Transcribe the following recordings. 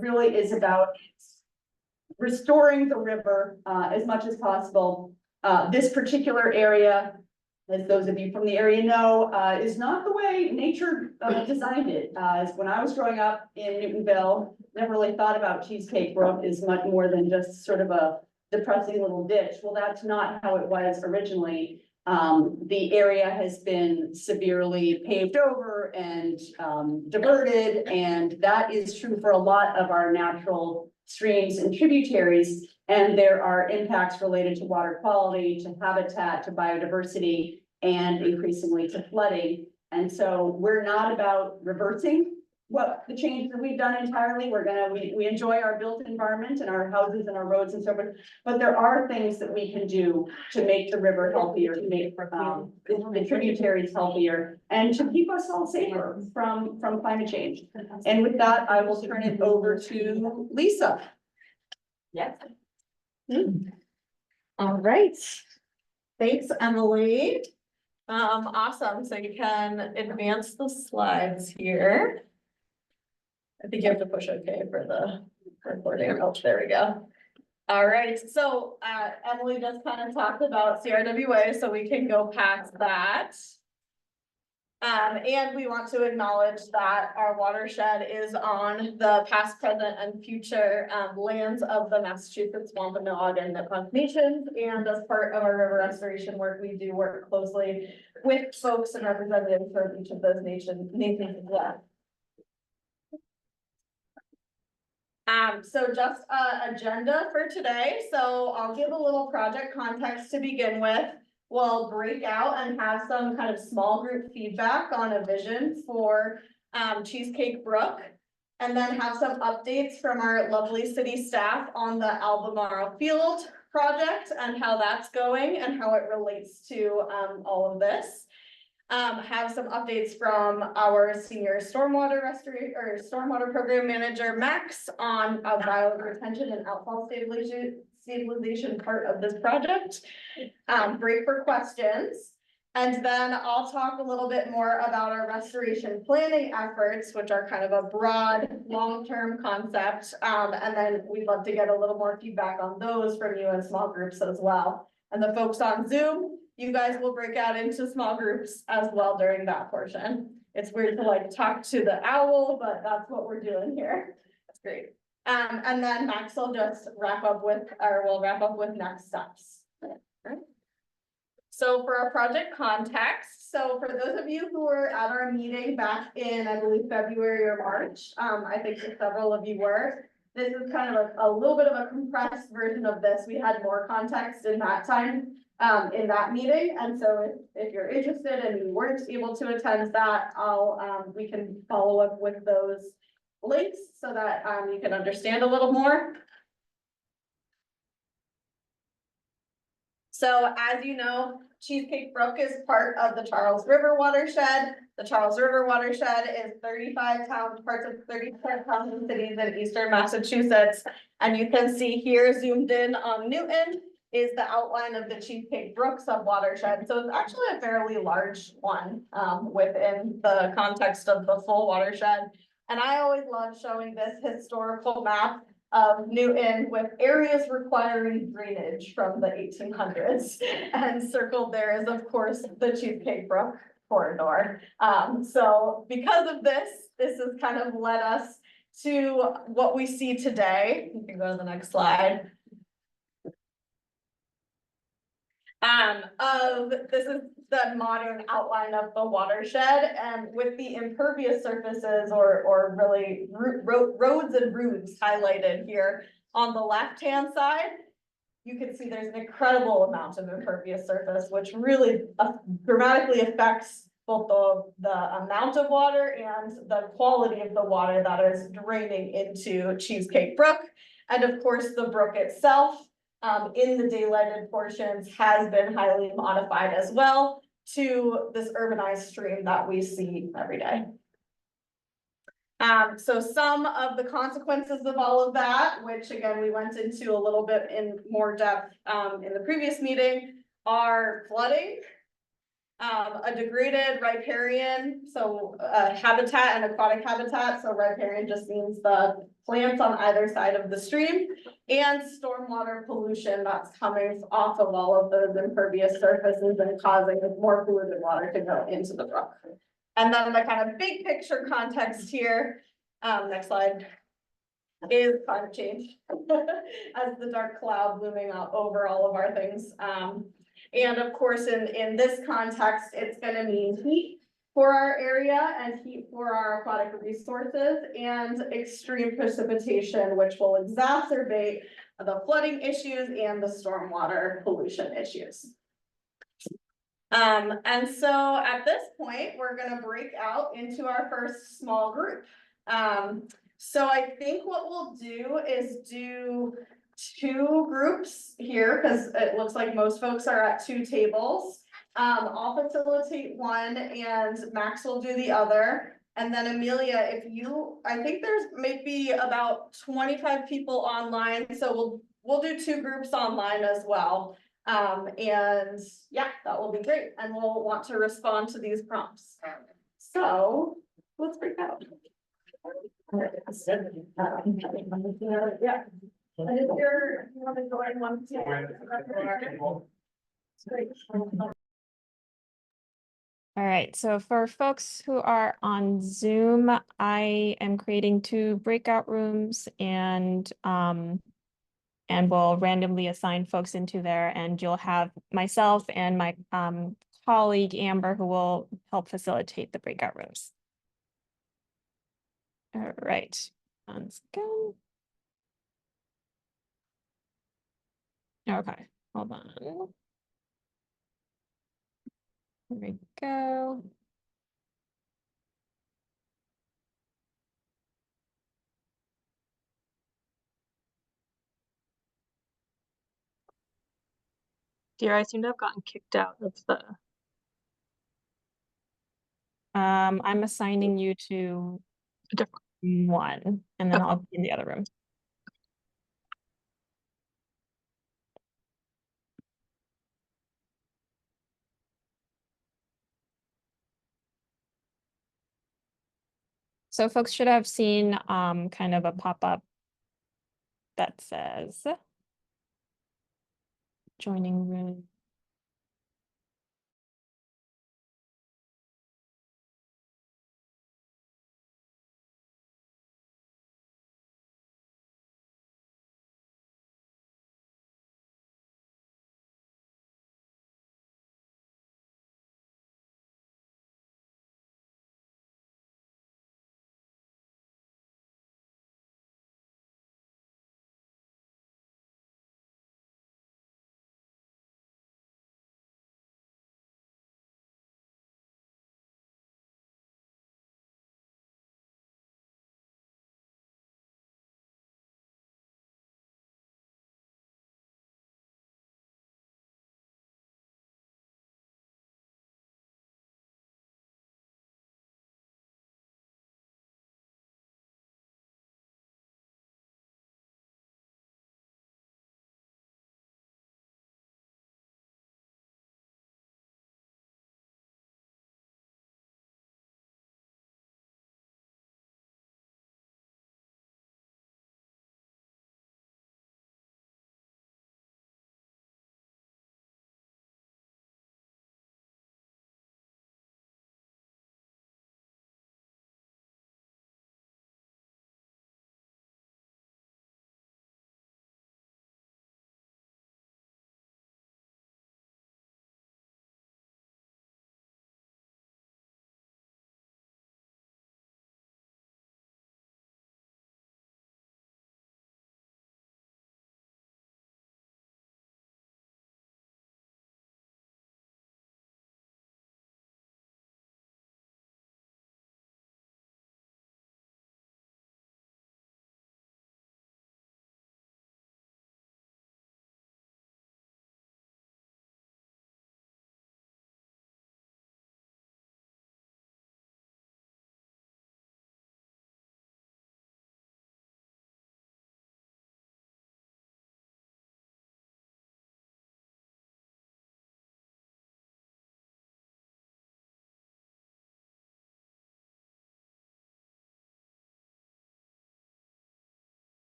really is about restoring the river as much as possible. This particular area, as those of you from the area know, is not the way nature designed it. As when I was growing up in Newtonville, never really thought about Cheesecake Brook as much more than just sort of a depressing little ditch. Well, that's not how it was originally. The area has been severely paved over and diverted, and that is true for a lot of our natural streams and tributaries. And there are impacts related to water quality, to habitat, to biodiversity, and increasingly to flooding. And so we're not about reversing what the changes that we've done entirely. We enjoy our built environment and our houses and our roads and so forth, but there are things that we can do to make the river healthier, to make the tributaries healthier, and to keep us all safer from climate change. And with that, I will turn it over to Lisa. Yes. All right. Thanks, Emily. Awesome. So you can advance the slides here. I think you have to push OK for the recording. Oh, there we go. All right. So Emily just kind of talked about CRWA, so we can go past that. And we want to acknowledge that our watershed is on the past, present, and future lands of the Massachusetts, Wampanoag, and Nipmuc nations. And as part of our river restoration work, we do work closely with folks and representatives from each of those nations as well. So just agenda for today. So I'll give a little project context to begin with. We'll break out and have some kind of small group feedback on a vision for Cheesecake Brook, and then have some updates from our lovely city staff on the Albemarle Field project and how that's going and how it relates to all of this. Have some updates from our senior stormwater program manager, Max, on a bioretention and outfall stabilization part of this project. Break for questions. And then I'll talk a little bit more about our restoration planning efforts, which are kind of a broad, long-term concept. And then we'd love to get a little more feedback on those from you in small groups as well. And the folks on Zoom, you guys will break out into small groups as well during that portion. It's weird to like talk to the owl, but that's what we're doing here. That's great. And then Max will just we'll wrap up with next steps. Right. So for our project context, so for those of you who were at our meeting back in, I believe, February or March, I think several of you were. This is kind of a little bit of a compressed version of this. We had more context in that time. In that meeting, and so if you're interested and you weren't able to attend that, we can follow up with those links so that you can understand a little more. So as you know, Cheesecake Brook is part of the Charles River watershed. The Charles River watershed is 35 towns, parts of 35 towns and cities in eastern Massachusetts, and you can see here zoomed in on Newton is the outline of the Cheesecake Brook sub-watershed. So it's actually a fairly large one within the context of the full watershed. And I always love showing this historical map of Newton with areas requiring drainage from the 1800s. And circled there is, of course, the Cheesecake Brook corridor. So because of this has kind of led us to what we see today. You can go to the next slide. This is the modern outline of the watershed, and with the impervious surfaces or really roads and routes highlighted here on the left-hand side, you can see there's an incredible amount of impervious surface, which really dramatically affects both the amount of water and the quality of the water that is draining into Cheesecake Brook. And of course, the brook itself, in the daylighted portions, has been highly modified as well to this urbanized stream that we see every day. So some of the consequences of all of that, which again, we went into a little bit in more depth in the previous meeting, are flooding, a degraded riparian, so habitat and aquatic habitat. So riparian just means the plants on either side of the stream, and stormwater pollution that's coming off of all of those impervious surfaces and causing more polluted water to go into the brook. And then the kind of big picture context here, next slide, is climate change as the dark cloud looming out over all of our things. And of course, in this context, it's gonna mean heat for our area and heat for our aquatic resources and extreme precipitation, which will exacerbate the flooding issues and the stormwater pollution issues. And so at this point, we're gonna break out into our first small group. So I think what we'll do is do 2 groups here, because it looks like most folks are at 2 tables. I'll facilitate one and Max will do the other. And then Amelia, I think there's maybe about 25 people online, so we'll do 2 groups online as well. And yeah, that will be great. And we'll want to respond to these prompts. So let's break out. Yeah. And if you want to join one. All right, so for folks who are on Zoom, I am creating 2 breakout rooms and we'll randomly assign folks into there, and you'll have myself and my colleague Amber who will help facilitate the breakout rooms. All right, let's go. Okay, hold on. Here we go. Dear, I seem to have gotten kicked out of the. I'm assigning you to A different. 1, and then Okay. I'll be in the other room. So folks should have seen kind of a pop-up that says joining room.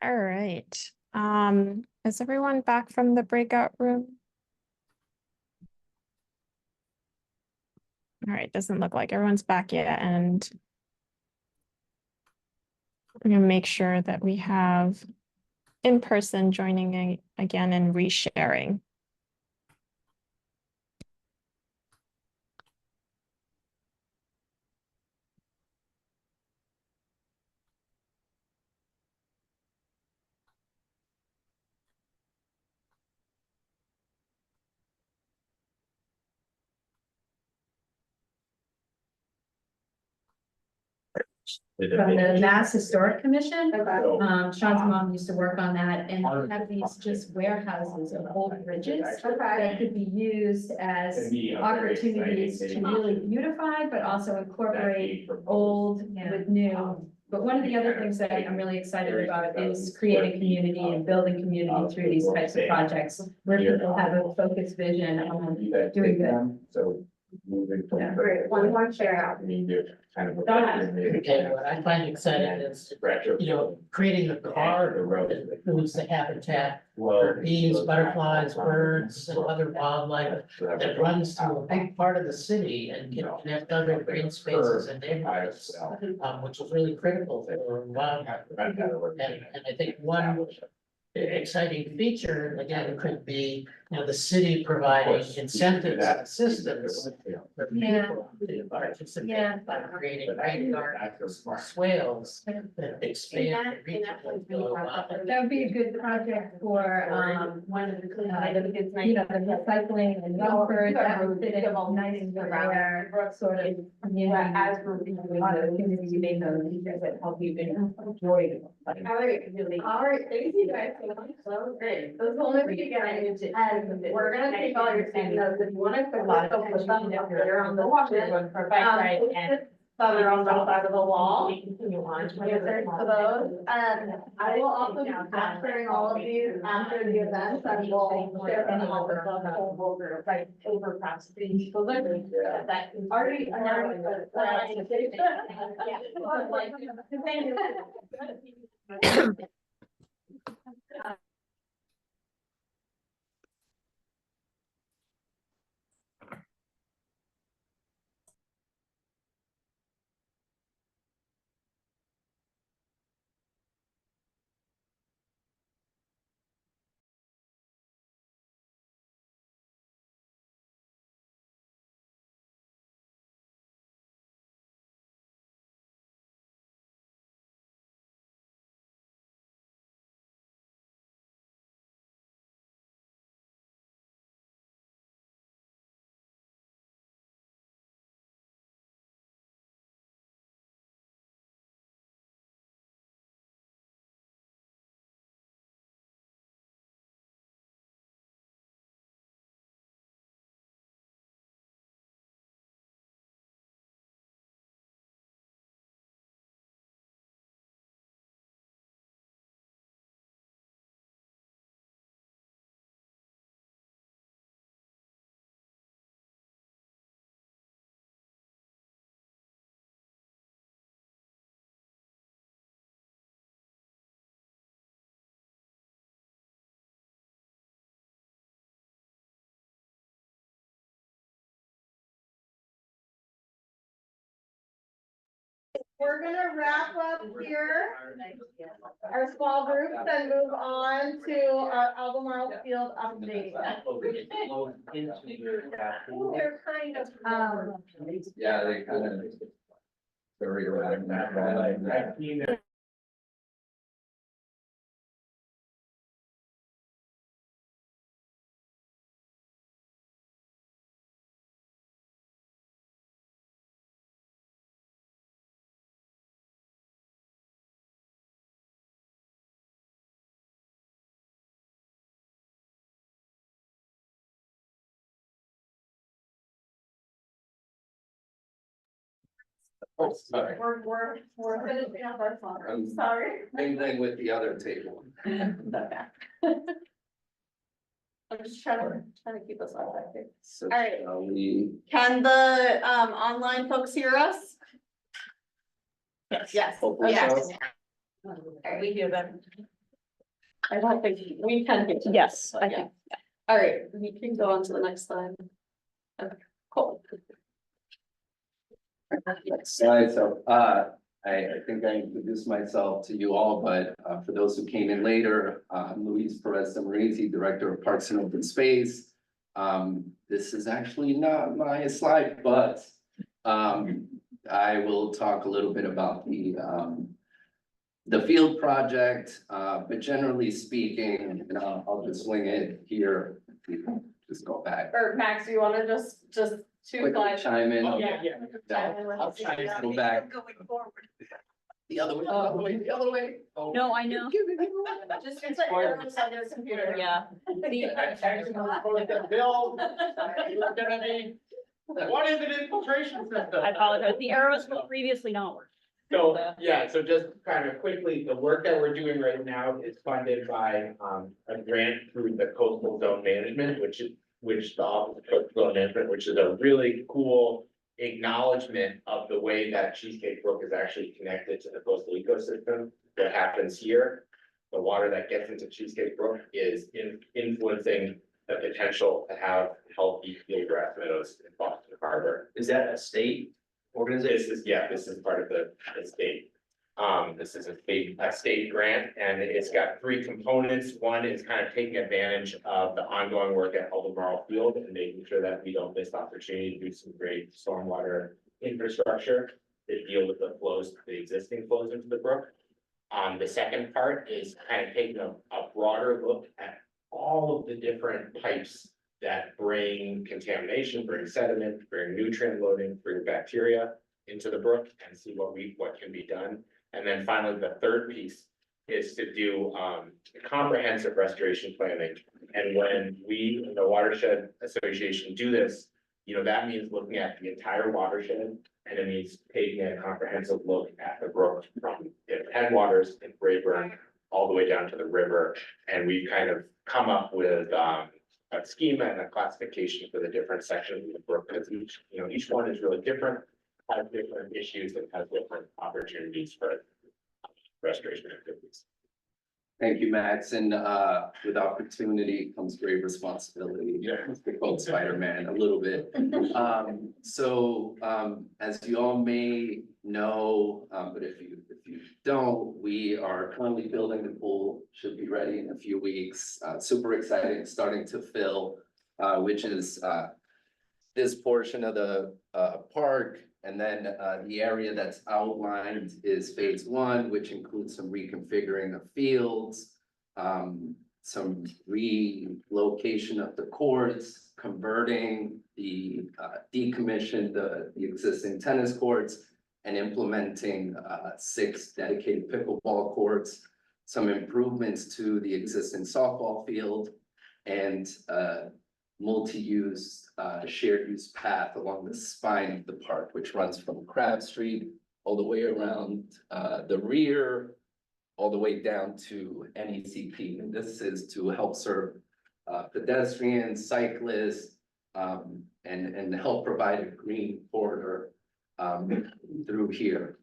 All right. Is everyone back from the breakout room? All right, doesn't look like everyone's back yet, and I'm gonna make sure that we have in person joining again and resharing. From the Mass Historic Commission. Okay. Sean's mom used to work on that, and they have these just warehouses of old bridges that could be used as opportunities to really beautify, but also incorporate old with new. But one of the other things that I'm really excited about is creating community and building community through these types of projects, where people have a focused vision on doing good. So. Moving from. Yeah. Great, one more share out. Kind of. And what I find exciting is, you know, creating a car that includes the habitat for bees, butterflies, birds, and other wildlife that runs through a big part of the city and can connect other green spaces and neighborhoods, which is really critical for wildlife. And I think one exciting feature, again, could be, you know, the city providing incentives and assistance for people to participate by creating rain gardens, swales that expand the reach of the wildlife. That would be a good project for, one of the, you know, the recycling and Milford, that would fit in nice with their sort of community. As we're doing opportunities, you may know, that help you enjoy it. All right, thank you guys so much. That was great. Those will only be guys, and we're gonna take all your student notes. If you wanna put them up there on the wall. Some are on the side of the wall. Continue on. For those, and I will also be capturing all of these after the event, and we'll share them all with the whole boulder, like over past the. So that already. We're gonna wrap up here, our small groups, and move on to our Albemarle Field update. They're kind of, Yeah, they kind of. Very erratic. Oh, sorry. we're finishing up our song, I'm sorry. Mingling with the other table. I'm just trying to keep us on track here. So All right. shall we? Can the online folks hear us? Yes. Hopefully Yes. so. All right, we hear them. I don't think we can get to. Yes, this, I yeah. think. All right, we can go on to the next slide. Okay, cool. Next slide, so, I think I introduced myself to you all, but, for those who came in later, I'm Luis Perez Zamorisi, Director of Parks and Open Space. This is actually not my slide, but, I will talk a little bit about the field project, but generally speaking, and I'll just swing it here. Just go back. Or Max, you wanna just two Quickly slides? chime in. Yeah. I'll try to go back. The other way, the other way, the other way. Oh. No, I know. Just it's like everyone's on their computer. Yeah. What is an infiltration system? I apologize. The arrows will previously not work. So, yeah, so just kind of quickly, the work that we're doing right now is funded by, a grant through the coastal zone management, which the Office of Coastal Zone Management, which is a really cool acknowledgement of the way that Cheesecake Brook is actually connected to the coastal ecosystem. What happens here, the water that gets into Cheesecake Brook is influencing the potential to have healthy field grass meadows in Boston Harbor. Is that a state organization? This is part of the state. This is a state grant, and it's got three components. One is kind of taking advantage of the ongoing work at Albemarle Field and making sure that we don't miss the opportunity to do some great stormwater infrastructure to deal with the flows, the existing flows into the brook. The second part is kind of taking a broader look at all of the different pipes that bring contamination, bring sediment, bring nutrient loading, bring bacteria into the brook and see what can be done. And then finally, the third piece is to do comprehensive restoration planning. And when we, in the Watershed Association, do this, that means looking at the entire watershed, and it means taking a comprehensive look at the brook from its headwaters in Rayburn all the way down to the river. And we've kind of come up with a schema and a classification for the different sections of the brook, because each one is really different, has different issues, and has different opportunities for restoration activities. Thank you, Max, and with opportunity comes great responsibility. Yeah. To quote Spider-Man a little bit. As you all may know, but if you don't, we are currently building the pool, should be ready in a few weeks. Super exciting, starting to fill, which is this portion of the park. And then the area that's outlined is phase one, which includes some reconfiguring of fields, some relocation of the courts, converting decommission the existing tennis courts, and implementing 6 dedicated pickleball courts, some improvements to the existing softball field, and multi-use shared use path along the spine of the park, which runs from Crab Street all the way around the rear, all the way down to NECP. And this is to help serve pedestrians, cyclists, and help provide a green corridor through here.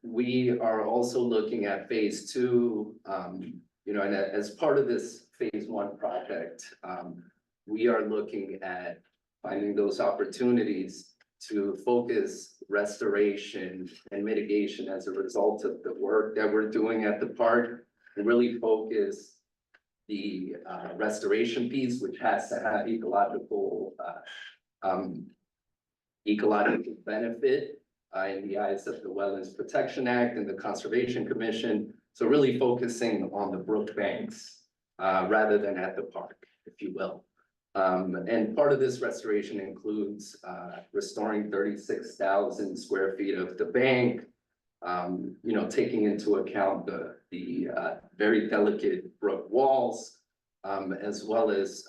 We are also looking at phase two, and as part of this phase one project, we are looking at finding those opportunities to focus restoration and mitigation as a result of the work that we're doing at the park, and really focus the restoration piece, which has to have ecological benefit in the eyes of the Wetlands Protection Act and the Conservation Commission. So really focusing on the brook banks rather than at the park, if you will. And part of this restoration includes restoring 36,000 square feet of the bank, taking into account the very delicate brook walls, as well as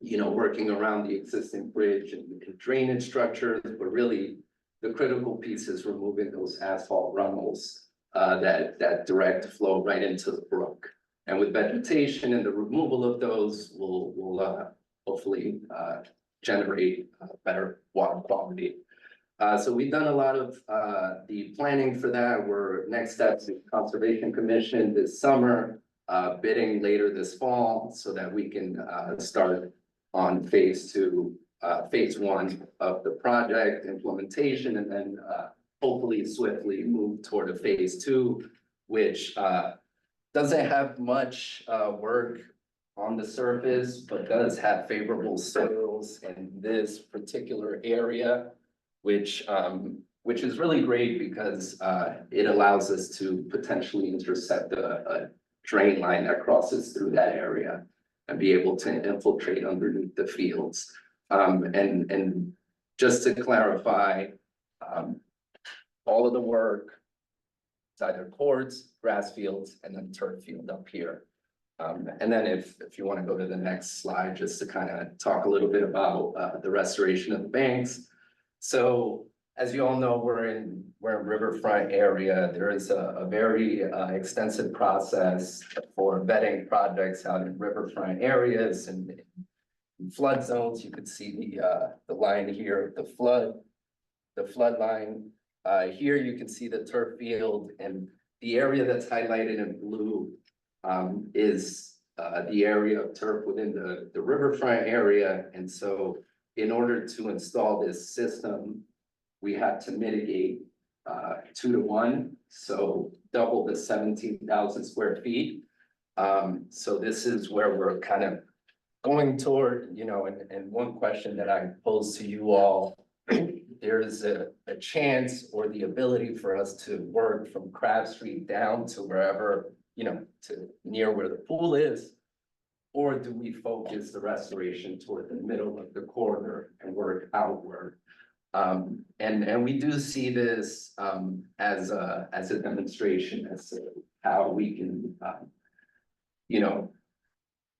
working around the existing bridge and drainage structures, but really the critical piece is removing those asphalt runnels that direct flow right into the brook. And with vegetation and the removal of those, will hopefully generate better water quality. So we've done a lot of the planning for that. We're next steps in Conservation Commission this summer. bidding later this fall so that we can start on phase 2, phase 1 of the project implementation, and then hopefully swiftly move toward a phase 2, which doesn't have much work on the surface, but does have favorable soils in this particular area, which is really great because it allows us to potentially intercept a drain line that crosses through that area and be able to infiltrate underneath the fields. And just to clarify, all of the work, it's either courts, grass fields, and then turf field up here. And then if you want to go to the next slide, just to kind of talk a little bit about the restoration of the banks. So as you all know, we're in riverfront area. There is a very extensive process for vetting projects out in riverfront areas and in flood zones. You could see the line here, the flood line. Here you can see the turf field, and the area that's highlighted in blue is the area of turf within the riverfront area. And so in order to install this system, we had to mitigate 2 to 1, so double the 17,000 square feet. So this is where we're kind of going toward, you know, and one question that I pose to you all, there's a chance or the ability for us to work from Crab Street down to wherever, you know, to near where the pool is, or do we focus the restoration toward the middle of the corridor and work outward? And we do see this as a demonstration as to how we can, you know,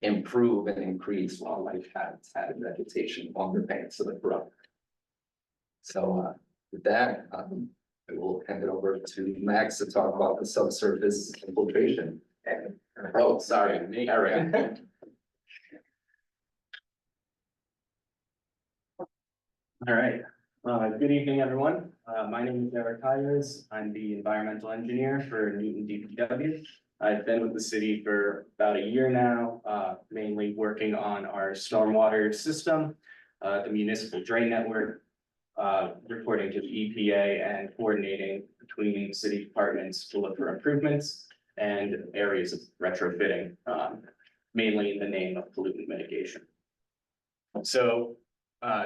improve and increase wildlife habitat and vegetation on the banks of the brook. So with that, I will hand it over to Max to talk about the subsurface infiltration. Oh, sorry, Eric. All right, good evening, everyone. My name is Eric Hires. I'm the environmental engineer for Newton DPW. I've been with the city for about a year now, mainly working on our stormwater system, the municipal drain network, reporting to the EPA and coordinating between city departments to look for improvements and areas of retrofitting, mainly in the name of pollutant mitigation. So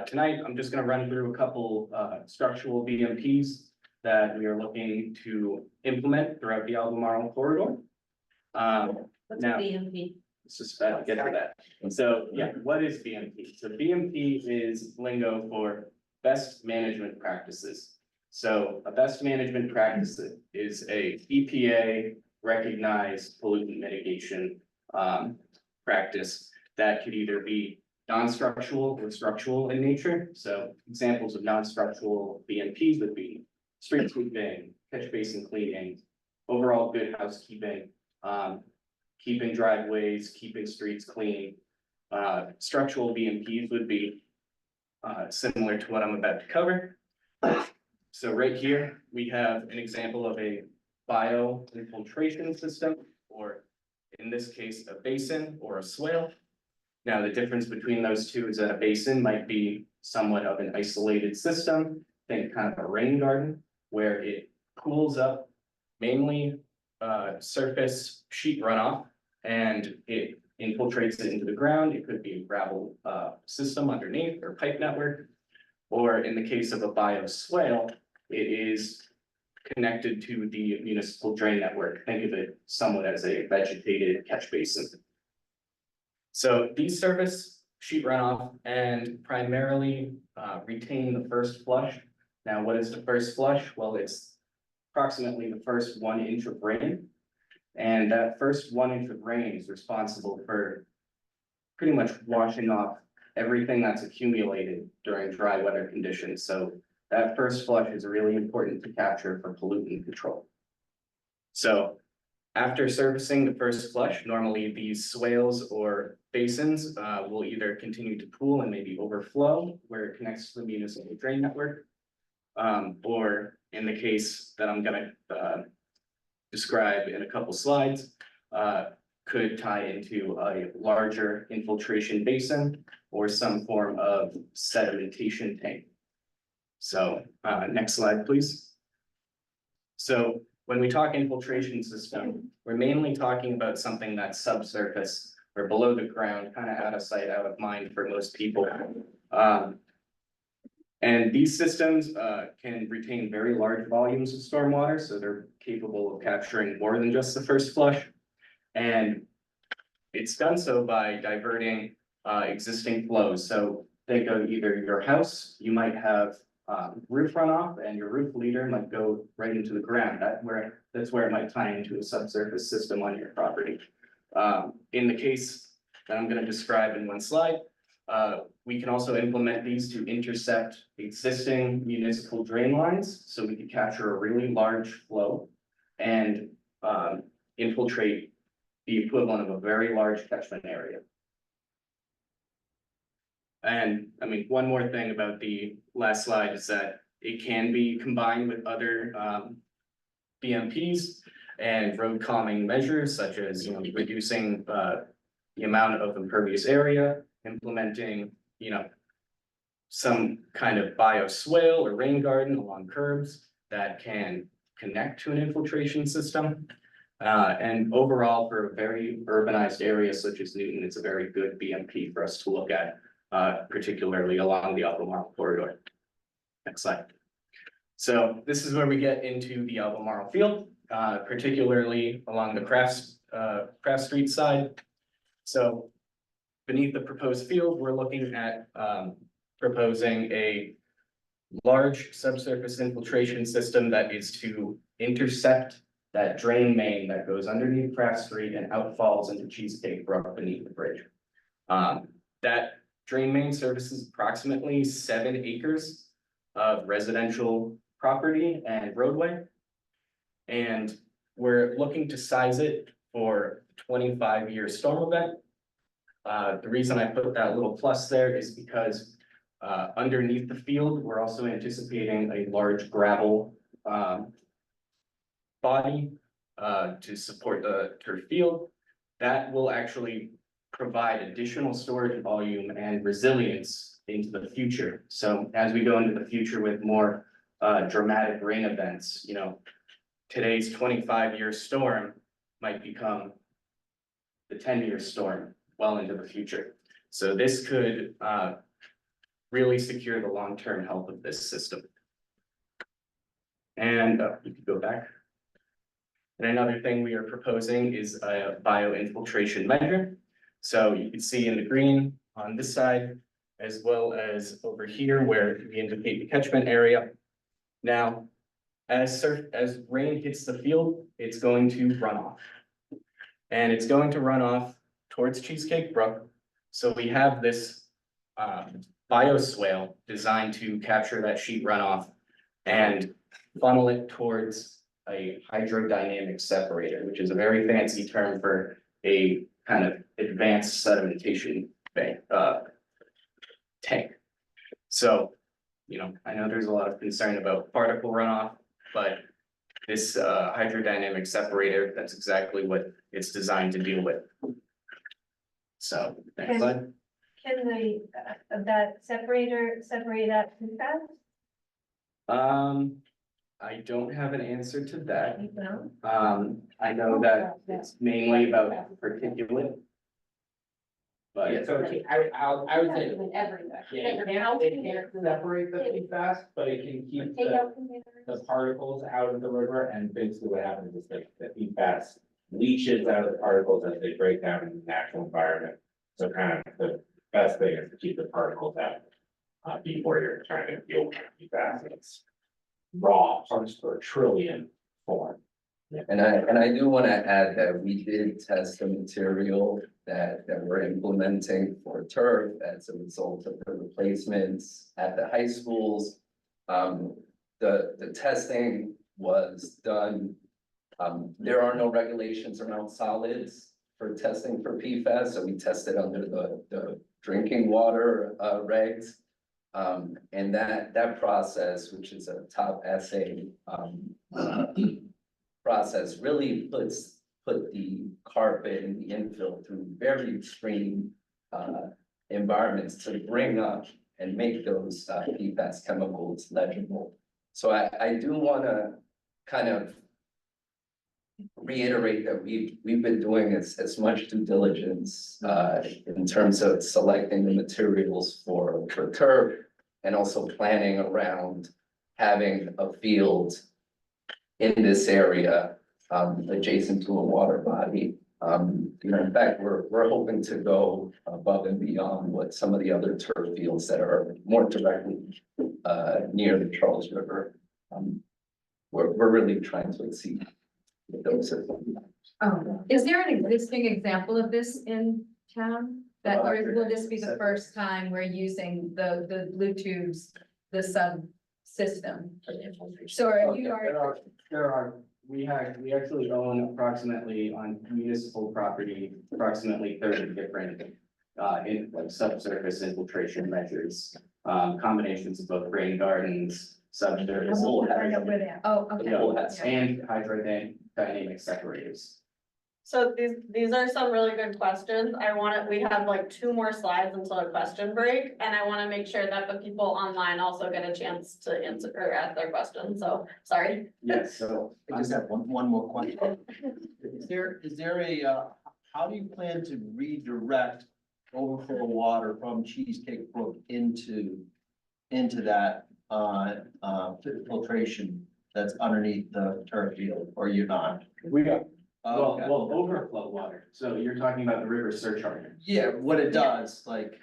tonight, I'm just going to run through a couple structural BMPs that we are looking to implement throughout the Albemarle corridor. What's a Now, BMP? let's just get to that. So yeah, what is BMP? So BMP is lingo for best management practices. So a best management practice is a EPA recognized pollutant mitigation practice that could either be non-structural or structural in nature. So examples of non-structural BMPs would be street sweeping, catch basin cleaning, overall good housekeeping, keeping driveways, keeping streets clean. Structural BMPs would be similar to what I'm about to cover. So right here, we have an example of a bio-infiltration system, or in this case, a basin or a swale. Now, the difference between those two is that a basin might be somewhat of an isolated system, think kind of a rain garden, where it pools up mainly surface sheet runoff, and it infiltrates it into the ground. It could be a gravel system underneath or pipe network, or in the case of a bioswale, it is connected to the municipal drain network. Think of it somewhat as a vegetated catch basin. So these surface sheet runoff and primarily retain the first flush. Now, what is the first flush? Well, it's approximately the first 1 inch of rain. And that first 1 inch of rain is responsible for pretty much washing off everything that's accumulated during dry weather conditions. So that first flush is really important to capture for pollutant control. So after servicing the first flush, normally these swales or basins will either continue to pool and maybe overflow where it connects to the municipal drain network. Or in the case that I'm gonna describe in a couple slides, could tie into a larger infiltration basin or some form of sedimentation tank. So, next slide, please. So when we talk infiltration system, we're mainly talking about something that's subsurface or below the ground, kind of out of sight, out of mind for most people. And these systems can retain very large volumes of stormwater, so they're capable of capturing more than just the first flush. And it's done so by diverting existing flows. So think of either your house, you might have roof runoff, and your roof leader might go right into the ground. That's where it might tie into a subsurface system on your property. In the case that I'm going to describe in one slide, we can also implement these to intercept existing municipal drain lines, so we can capture a really large flow and infiltrate the equivalent of a very large catchment area. And I mean, one more thing about the last slide is that it can be combined with other BMPs and road calming measures, such as, reducing the amount of impervious area, implementing, some kind of bioswale or rain garden along curbs that can connect to an infiltration system. And overall, for a very urbanized area such as Newton, it's a very good BMP for us to look at, particularly along the Albemarle corridor. Next slide. So this is where we get into the Albemarle field, particularly along the Craft Street side. So beneath the proposed field, we're looking at proposing a large subsurface infiltration system that is to intercept that drain main that goes underneath Craft Street and outfalls into Cheesecake Brook beneath the bridge. That drain main services approximately 7 acres of residential property and roadway. And we're looking to size it for a 25-year storm event. The reason I put that little plus there is because underneath the field, we're also anticipating a large gravel body to support the turf field. That will actually provide additional storage volume and resilience into the future. So as we go into the future with more dramatic rain events, today's 25-year storm might become the 10-year storm well into the future. So this could really secure the long-term health of this system. And you could go back. And another thing we are proposing is a bioinfiltration measure. So you can see in the green on this side, as well as over here where we indicate the catchment area. Now, as rain hits the field, it's going to run off. And it's going to run off towards Cheesecake Brook. So we have this bioswale designed to capture that sheet runoff and funnel it towards a hydrodynamic separator, which is a very fancy term for a kind of advanced sedimentation tank. So, I know there's a lot of concern about particle runoff, but this hydrodynamic separator, that's exactly what it's designed to deal with. So, next slide. Can that separator separate that too fast? I don't have an answer to that. You know? I know that it's mainly about particulate. But Yeah, so I would say, it can't separate the PFAS, but it can keep the particles out of the river, and basically what happens is the PFAS leaches out of the particles as they break down in the natural environment. So kind of the best thing is to keep the particles out before you're trying to deal with PFAS. It's raw parts per trillion form. And I do want to add that we did test the material that we're implementing for turf as a result of the replacements at the high schools. The testing was done. There are no regulations around solids for testing for PFAS, so we tested under the drinking water regs. And that process, which is a top assay process, really puts put the carpet and the infill through very extreme environments to bring up and make those PFAS chemicals legible. So I do wanna kind of reiterate that we've been doing as much due diligence in terms of selecting the materials for turf and also planning around having a field in this area adjacent to a water body. In fact, we're hoping to go above and beyond what some of the other turf fields that are more directly near the Charles River. We're really trying to exceed those. Oh, is there an existing example of this in town? That, or will this be the first time we're using the blue tubes, the sub system? So are you We actually own approximately on municipal property, approximately 30 different in like subsurface infiltration measures. Combinations of both rain gardens, subsurface. Oh, okay. Yeah. And hydrodynamic separators. So these are some really good questions. We have like 2 more slides until a question break, and I wanna make sure that the people online also get a chance to answer or ask their questions, so, sorry. Yes, so I just have one more question. Is there a, how do you plan to redirect overflow water from Cheesecake Brook into that, filtration that's underneath the turf field, or you're not? we got, Oh, okay. well, overflow water. So you're talking about the river surcharge. Yeah, what it does, like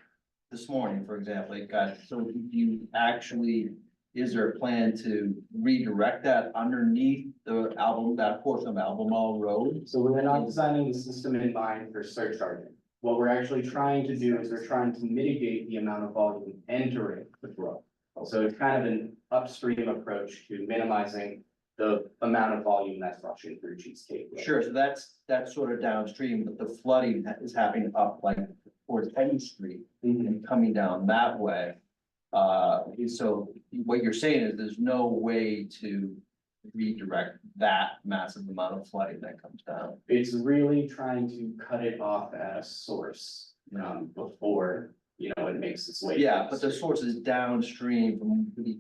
this morning, for example, it got, so you actually, is there a plan to redirect that underneath that portion of Albemarle Road? So we're not designing the system in mind for surcharging. What we're actually trying to do is we're trying to mitigate the amount of volume entering the brook. So it's kind of an upstream approach to minimizing the amount of volume that's rushing through Cheesecake Brook. Sure, so that's sort of downstream, but the flooding is happening up like towards Penny Street and coming down that way. So what you're saying is there's no way to redirect that massive amount of flooding that comes down. It's really trying to cut it off at a source, before, it makes its way. Yeah, but the source is downstream from the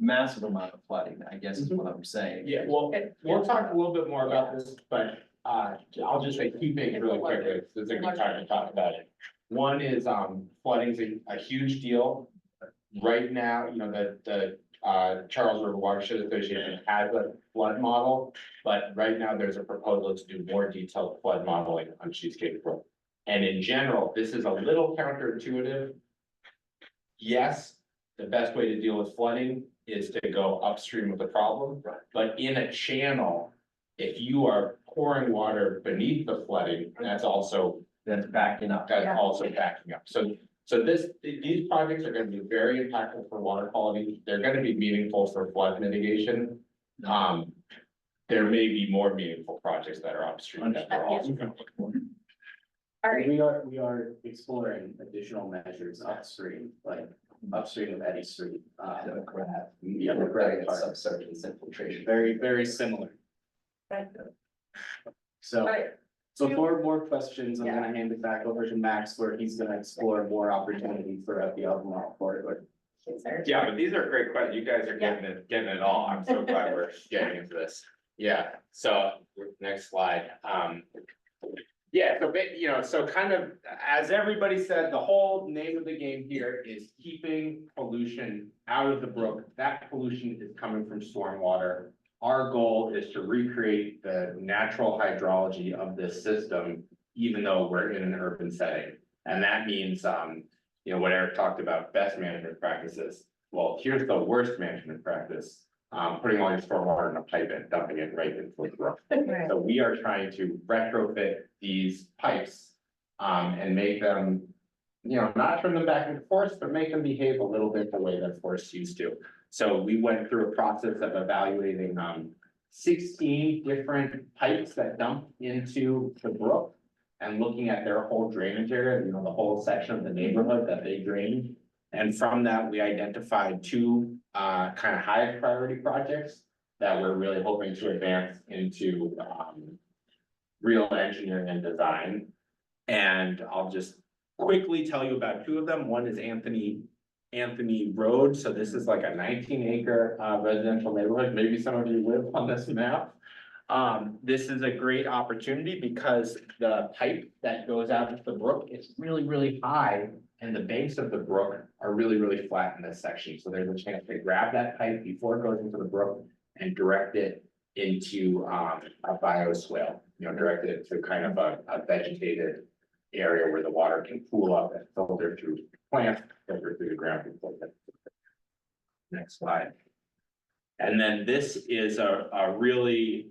massive amount of flooding, I guess is what I'm saying. Yeah, well, we'll talk a little bit more about this, but I'll just say 2 things really quickly. This is a good time to talk about it. One is flooding's a huge deal. Right now, the Charles River Watershed Association has a flood model, but right now there's a proposal to do more detailed flood modeling on Cheesecake Brook. And in general, this is a little counterintuitive. Yes, the best way to deal with flooding is to go upstream of the problem, but in a channel, if you are pouring water beneath the flooding, that's also backing up. backing up. So these projects are gonna be very impactful for water quality. They're gonna be meaningful for flood mitigation. There may be more meaningful projects that are upstream that we're also gonna look for. We are exploring additional measures upstream, like upstream of Eddy Street. Subsurface infiltration. Very, very similar. Right. So. Alright, Before more questions, I'm gonna hand it back over to Max, where he's gonna explore more opportunities throughout the Albemarle corridor. Yeah, but these are great questions. You guys are getting it all. I'm so glad we're getting into this. Yeah, so next slide. Yeah, so kind of, as everybody said, the whole name of the game here is keeping pollution out of the brook. That pollution is coming from stormwater. Our goal is to recreate the natural hydrology of this system, even though we're in an urban setting. And that means, what Eric talked about, best management practices. Well, here's the worst management practice. Putting all your stormwater in a pipe and dumping it right into the brook. Right. So we are trying to retrofit these pipes and make them, not turn them back into forest, but make them behave a little bit the way that forests used to. So we went through a process of evaluating 16 different pipes that dump into the brook and looking at their whole drainage area, the whole section of the neighborhood that they drain. And from that, we identified 2 kind of highest priority projects that we're really hoping to advance into real engineering and design. And I'll just quickly tell you about two of them. One is Anthony Road. So this is like a 19-acre residential neighborhood. Maybe some of you live on this map. This is a great opportunity because the pipe that goes out into the brook is really, really high. And the banks of the brook are really, really flat in this section. So there's a chance to grab that pipe before it goes into the brook and direct it into a bioswale, direct it to kind of a vegetated area where the water can pool up and filter through plants, filter through the ground. Next slide. And then this is a really,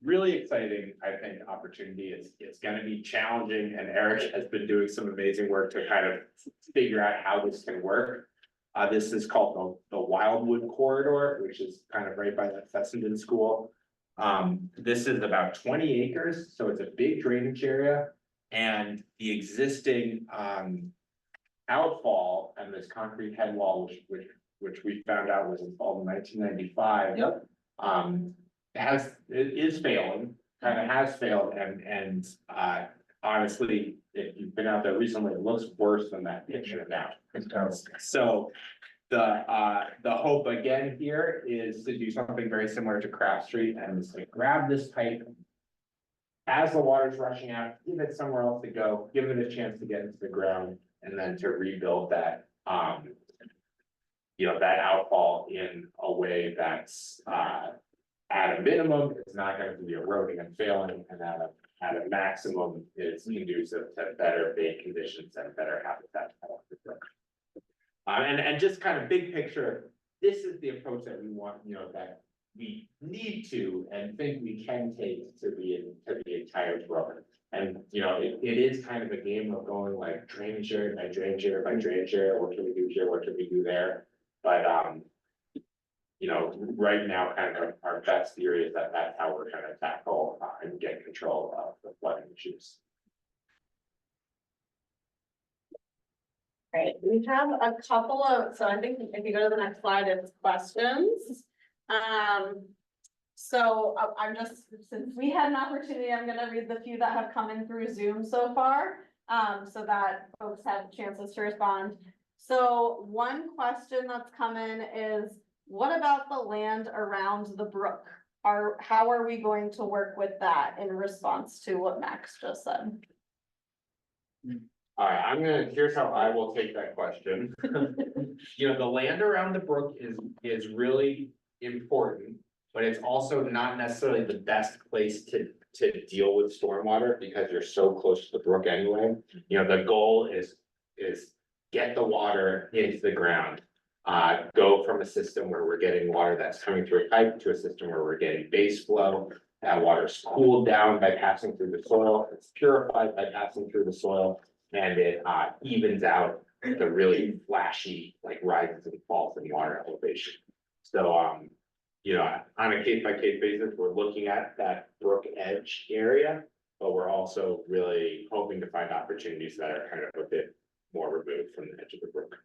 really exciting, I think, opportunity. It's gonna be challenging, and Eric has been doing some amazing work to kind of figure out how this can work. This is called the Wildwood Corridor, which is kind of right by that Fessenden School. This is about 20 acres, so it's a big drainage area. And the existing outfall and this concrete head wall, which we found out was installed in 1995. Yep. It is failing, kind of has failed, and honestly, if you've been out there recently, it looks worse than that picture now. It's terrible. So the hope again here is to do something very similar to Craft Street and is to grab this pipe. As the water's rushing out, give it somewhere else to go, give it a chance to get into the ground, and then to rebuild that, that outfall in a way that's, at a minimum, it's not going to be eroding and failing, and at a maximum, it's conducive to better vane conditions and better habitat. And just kind of big picture, this is the approach that we want, that we need to and think we can take to the entire brook. And, it is kind of a game of going like drainage area by drainage area by drainage area. What can we do here? What can we do there? But, right now, kind of our best theory is that that's how we're trying to tackle and get control of the flooding issues. Right, we have a couple of, so I think if you go to the next slide, it's questions. So I'm just, since we had an opportunity, I'm gonna read the few that have come in through Zoom so far, so that folks have chances to respond. So one question that's come in is, what about the land around the brook? How are we going to work with that in response to what Max just said? All right, here's how I will take that question. The land around the brook is really important, but it's also not necessarily the best place to deal with stormwater because you're so close to the brook anyway. The goal is get the water into the ground. Go from a system where we're getting water that's coming through a pipe to a system where we're getting base flow. That water's cooled down by passing through the soil, it's purified by passing through the soil, and it evens out the really flashy like rises and falls in water elevation. So on a case by case basis, we're looking at that brook edge area, but we're also really hoping to find opportunities that are kind of a bit more removed from the edge of the brook.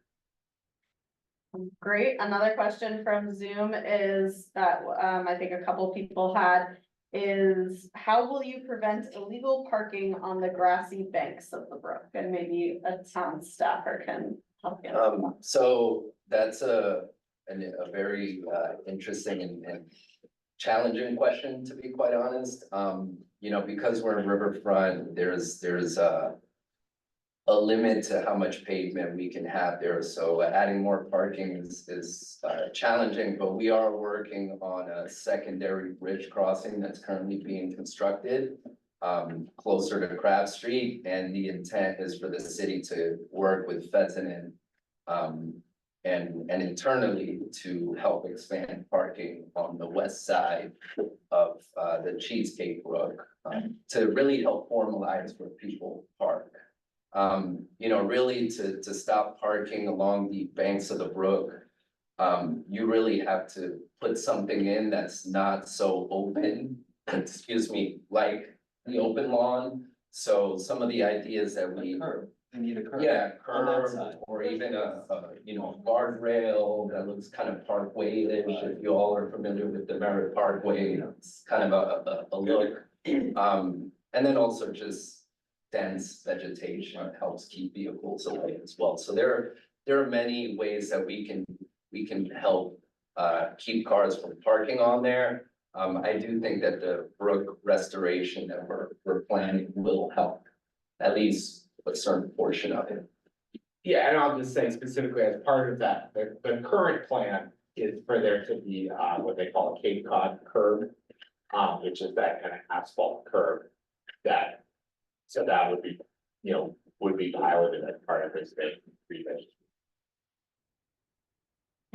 Great. Another question from Zoom is that I think a couple people had is how will you prevent illegal parking on the grassy banks of the brook? And maybe a town staffer can help you. So that's a very interesting and challenging question, to be quite honest. Because we're riverfront, there's a limit to how much pavement we can have there. So adding more parking is challenging, but we are working on a secondary bridge crossing that's currently being constructed closer to Craft Street. And the intent is for the city to work with Fessenden and internally to help expand parking on the west side of the Cheesecake Brook to really help formalize where people park. Really to stop parking along the banks of the brook, you really have to put something in that's not so open, excuse me, like the open lawn. So some of the ideas that we. You need a curb. Yeah, On that curb, side. or even a guardrail that looks kind of parkway-ish, if you all are familiar with the Merritt Parkway, it's kind of a look. And then also just dense vegetation helps keep vehicles away as well. So there are many ways that we can help keep cars from parking on there. I do think that the brook restoration that we're planning will help, at least a certain portion of it. Yeah, and I'll just say specifically as part of that, the current plan is for there to be, what they call a Cape Cod curb. Which is that kind of asphalt curb that, so that would be, would be piloted as part of this thing.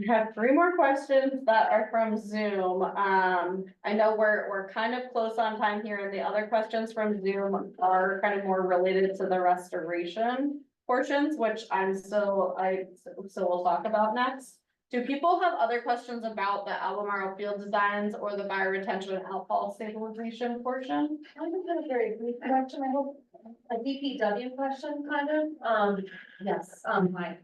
I have 3 more questions that are from Zoom. I know we're kind of close on time here, and the other questions from Zoom are kind of more related to the restoration portions, which so we'll talk about next. Do people have other questions about the Albemarle field designs or the bioretention and outfall stabilization portion? I just have a very brief question, I hope, a DPW question, kind of, yes, hi,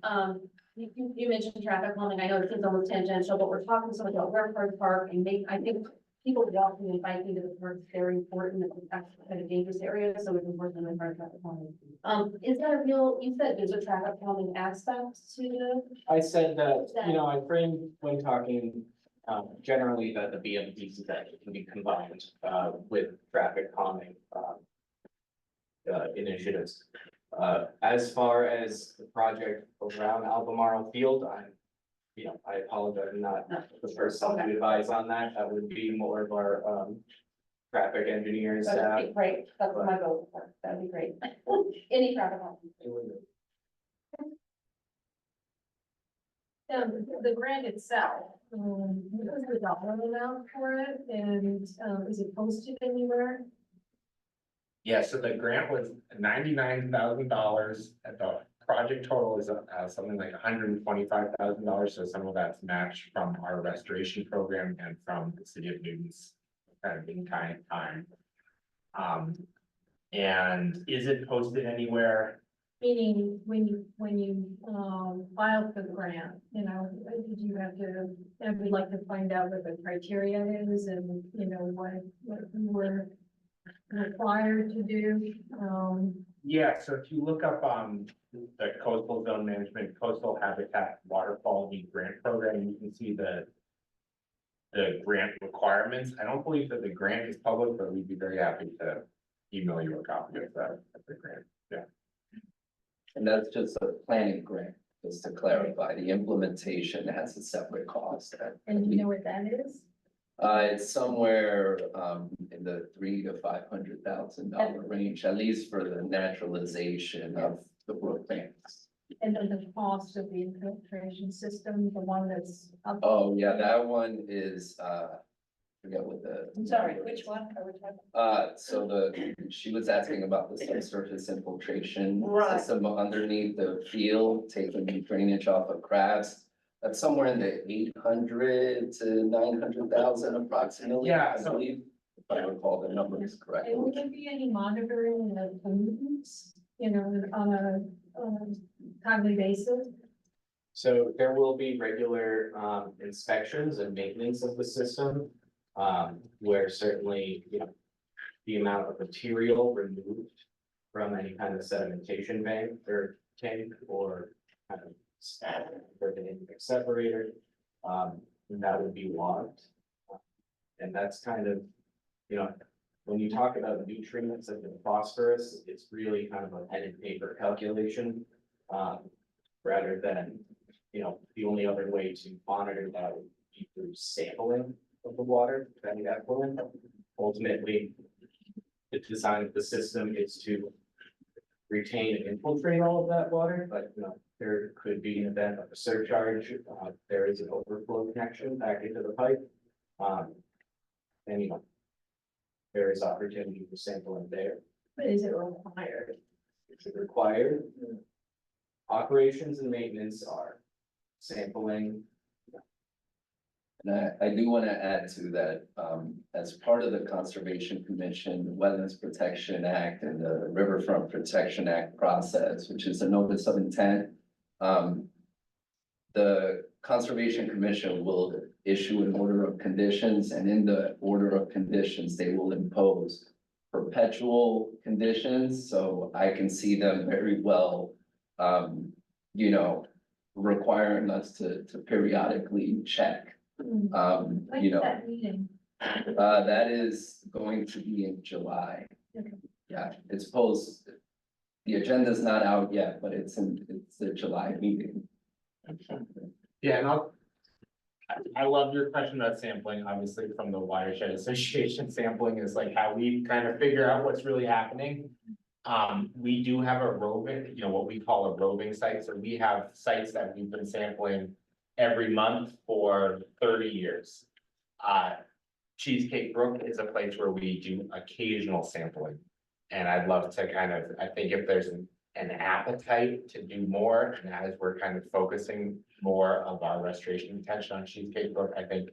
you mentioned traffic calming, I know it seems almost tangential, but we're talking so much about Riverfront Park, and I think people walking and biking to the park is very important, it's actually kind of dangerous area, so it's important to learn traffic calming. Is that a real, you said there's a traffic calming aspect to the? I said that, I framed when talking, generally that the BMPs that can be combined, with traffic calming, initiatives. As far as the project around Albemarle Field, I apologize, I'm not the person to advise on that. That would be more of our, traffic engineering staff. That'd be great, that's my goal, that'd be great. Any traffic calming. The grant itself, what is the dollar amount for it, and, is it posted anywhere? Yeah, so the grant was $99,000, and the project total is something like $125,000, so some of that's matched from our restoration program and from the city of Newton's kind of in kind time. And is it posted anywhere? Meaning, when you filed for the grant, did you have to, and we'd like to find out what the criteria is and, what you were required to do, Yeah, so if you look up the coastal zone management, coastal habitat water quality grant program, you can see the grant requirements. I don't believe that the grant is public, but we'd be very happy to email you a copy of the grant. Yeah. And that's just a planning grant, just to clarify, the implementation has a separate cost. and you know what that is? It's somewhere, in the $300,000 to $500,000 range, at least for the naturalization of the brook banks. And then the cost of the infiltration system, the one that's up. Oh, yeah, that one is, forget what the. I'm sorry, which one are we talking? So she was asking about the subsurface infiltration Right. system underneath the field, taking drainage off of crabs. That's somewhere in the 800 to 900,000 approximately. Yeah, I so- believe, if I recall the numbers And correctly. will there be any monitoring of pollutants, on a timely basis? So there will be regular inspections and maintenance of the system. Where certainly, the amount of material removed from any kind of sedimentation bank or tank or kind of for the intake separator, that would be logged. And that's kind of, when you talk about nutrients and the phosphorus, it's really kind of a pen and paper calculation. Rather than, the only other way to monitor that would be through sampling of the water, any effluent. Ultimately, the design of the system is to retain and infiltrate all of that water, but there could be an event of a surcharge. There is an overflow connection back into the pipe. And there is opportunity for sampling there. But is it required? Is it required? Operations and maintenance are sampling. And I do want to add to that, as part of the Conservation Commission, the Wetlands Protection Act and the Riverfront Protection Act process, which is a notice of intent. The Conservation Commission will issue an order of conditions, and in the order of conditions, they will impose perpetual conditions, so I can see them very well, you know, requiring us to periodically check. You know, that is going to be in July. Yeah, it's posed, the agenda's not out yet, but it's the July meeting. Yeah, and I love your question about sampling, obviously from the Watershed Association. Sampling is like how we kind of figure out what's really happening. We do have a roving, you know, what we call a roving site, so we have sites that we've been sampling every month for 30 years. Cheesecake Brook is a place where we do occasional sampling. And I'd love to kind of, I think if there's an appetite to do more, and as we're kind of focusing more of our restoration attention on Cheesecake Brook, I think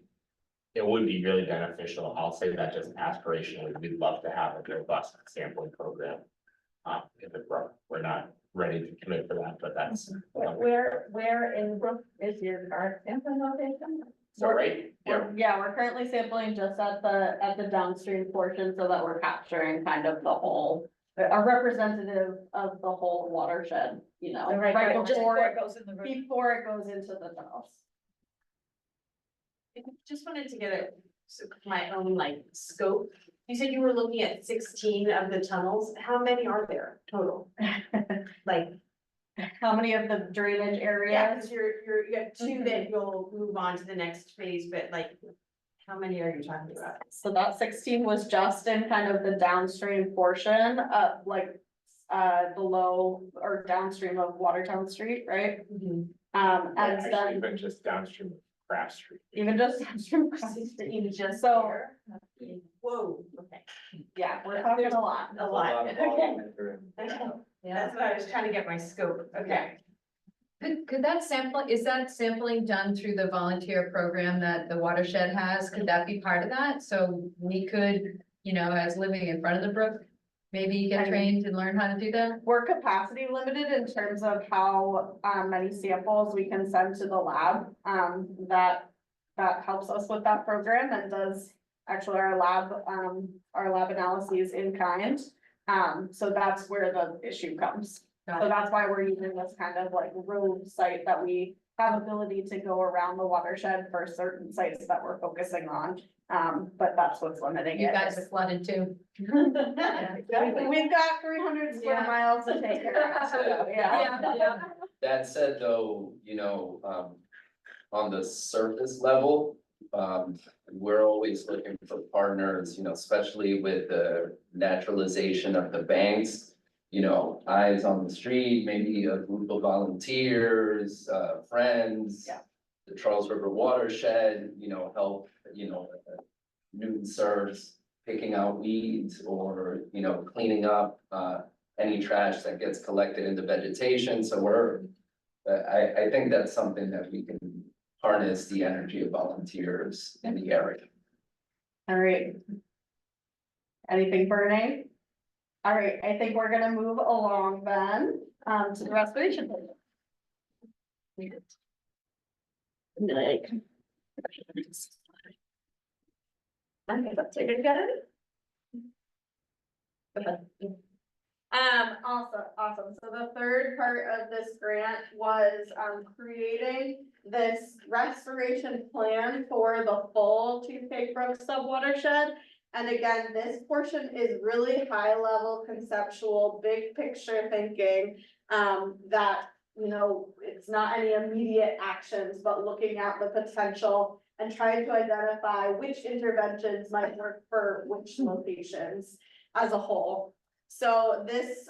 it would be really beneficial. I'll say that just aspirationally, we'd love to have a robust sampling program in the Brook. We're not ready to commit for that, but that's. Where in Brook is your current sampling location? So, right, yeah, Yeah, we're currently sampling just at the downstream portion so that we're capturing kind of the whole, a representative of the whole watershed, you know, right before it goes in before it goes into the tunnels. I just wanted to get my own like scope. You said you were looking at 16 of the tunnels. How many are there total? Like, How many of the drainage areas? yeah, because you have two that you'll move on to the next phase, but like, how many are you talking about? So that 16 was just in kind of the downstream portion of like below or downstream of Watertown Street, right? And actually, then even just downstream of Craft Street. even just downstream of 16, just so, Whoa, okay. yeah, we're talking a lot. A lot. Yeah. That's what I was trying to get my scope, okay. Could that sampling, is that sampling done through the volunteer program that the watershed has? Could that be part of that? So we could, you know, as living in front of the brook, maybe get trained and learn how to do that? We're capacity limited in terms of how many samples we can send to the lab. That helps us with that program and does actually our lab analyses in kind. So that's where the issue comes. So that's why we're using this kind of like road site that we have ability to go around the watershed for certain sites that we're focusing on. But that's what's limiting You it. guys are flooded too. We've got 300 square Yeah. miles to take care of, so, yeah. That said, though, you know, on the surface level, we're always looking for partners, you know, especially with the naturalization of the banks. You know, eyes on the street, maybe a group of volunteers, friends. Yeah. The Charles River watershed, you know, help, you know, Newton serves picking out weeds or, you know, cleaning up, any trash that gets collected in the vegetation. So I think that's something that we can harness the energy of volunteers in the area. All right. Anything burning? All right, I think we're gonna move along then, to the restoration. Okay, that's it, you got it? Awesome. So the third part of this grant was, creating this restoration plan for the full Cheesecake Brook subwatershed. And again, this portion is really high level conceptual, big picture thinking, that, you know, it's not any immediate actions, but looking at the potential and trying to identify which interventions might work for which locations as a whole. So this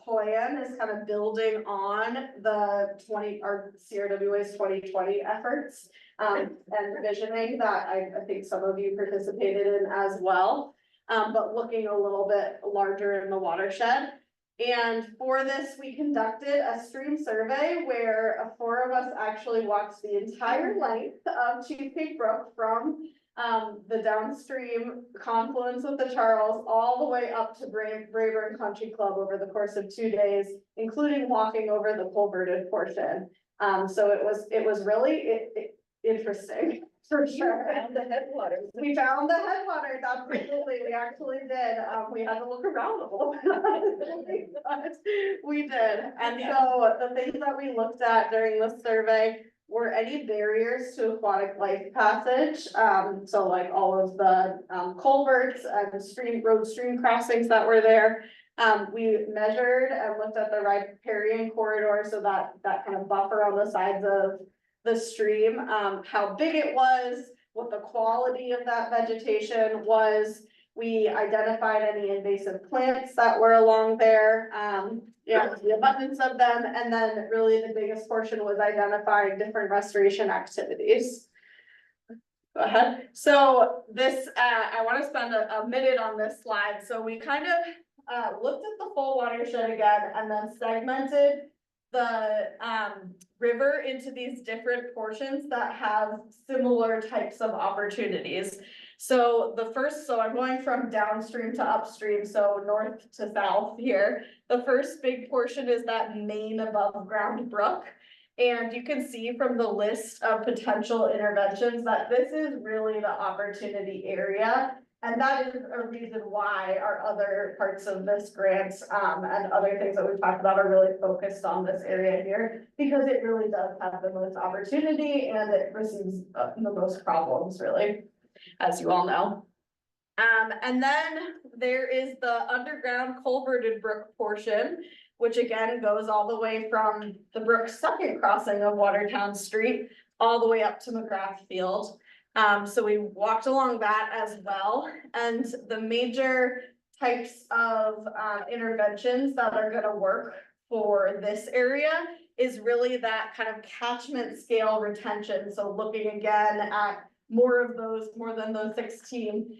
plan is kind of building on the CRWA's 2020 efforts and visioning that I think some of you participated in as well, but looking a little bit larger in the watershed. And for this, we conducted a stream survey where 4 of us actually walked the entire length of Cheesecake Brook from the downstream confluence with the Charles all the way up to Brayburn Country Club over the course of 2 days, including walking over the culverted portion. So it was really interesting. For sure. Found the headwaters. We found the headwaters, absolutely, we actually did, we had to look around a little bit. But we did, and so the things that we looked at during the survey were any barriers to aquatic life passage. So like all of the culverts and stream crossings that were there. We measured and looked at the riparian corridor, so that kind of buffer on the sides of the stream, how big it was, what the quality of that vegetation was. We identified any invasive plants that were along there, the abundance of them, and then really the biggest portion was identifying different restoration activities. Go ahead. So this, I want to spend a minute on this slide. So we kind of looked at the full watershed again and then segmented the river into these different portions that have similar types of opportunities. So I'm going from downstream to upstream, so north to south here. The first big portion is that main above ground brook. And you can see from the list of potential interventions that this is really the opportunity area. And that is a reason why our other parts of this grant and other things that we've talked about are really focused on this area here, because it really does have the most opportunity and it receives the most problems, really, as you all know. And then there is the underground culverted brook portion, which again goes all the way from the brook's second crossing of Watertown Street all the way up to McGrath Field. So we walked along that as well, and the major types of interventions that are gonna work for this area is really that kind of catchment scale retention. So looking again at more than those 16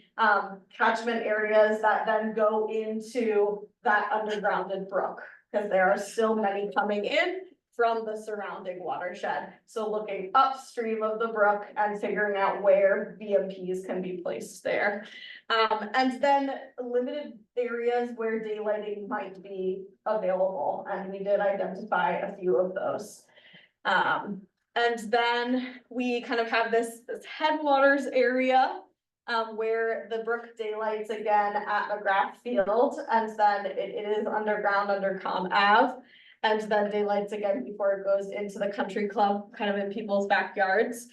catchment areas that then go into that undergrounded brook, because there are still many coming in from the surrounding watershed. So looking upstream of the brook and figuring out where BMPs can be placed there. And then limited areas where daylighting might be available, and we did identify a few of those. And then we kind of have this headwaters area where the brook daylights again at McGrath Field, and then it is underground under Com Ave. And then daylights again before it goes into the country club, kind of in people's backyards.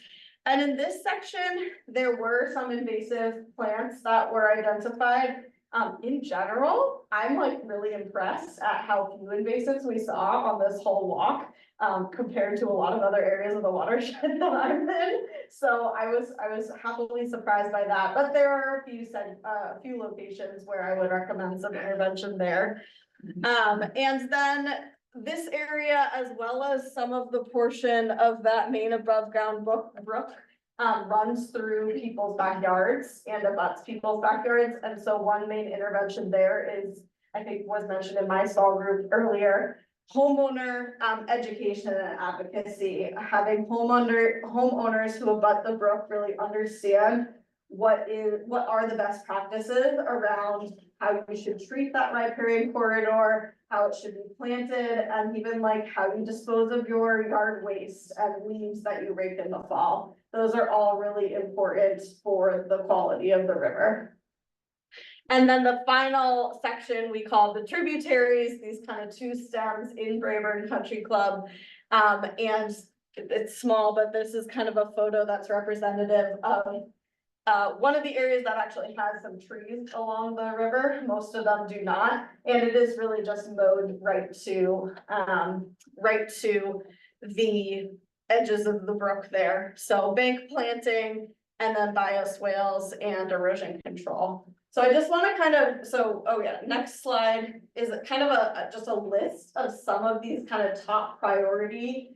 And in this section, there were some invasive plants that were identified. In general, I'm like really impressed at how few invasives we saw on this whole walk, compared to a lot of other areas of the watershed that I'm in. So I was happily surprised by that, but there are a few locations where I would recommend some intervention there. And then this area, as well as some of the portion of that main above ground brook, runs through people's backyards and abuts people's backyards. And so one main intervention there is, I think was mentioned in my small group earlier, homeowner education and advocacy. Having homeowners who abut the brook really understand what are the best practices around how you should treat that riparian corridor, how it should be planted, and even like how you dispose of your yard waste and leaves that you rake in the fall. Those are all really important for the quality of the river. And then the final section we call the tributaries, these kind of two stems in Brayburn Country Club. And it's small, but this is kind of a photo that's representative of one of the areas that actually has some trees along the river. Most of them do not, and it is really just mowed right to the edges of the brook there. So bank planting and then bioswales and erosion control. So I just want to kind of, next slide is kind of just a list of some of these kind of top priority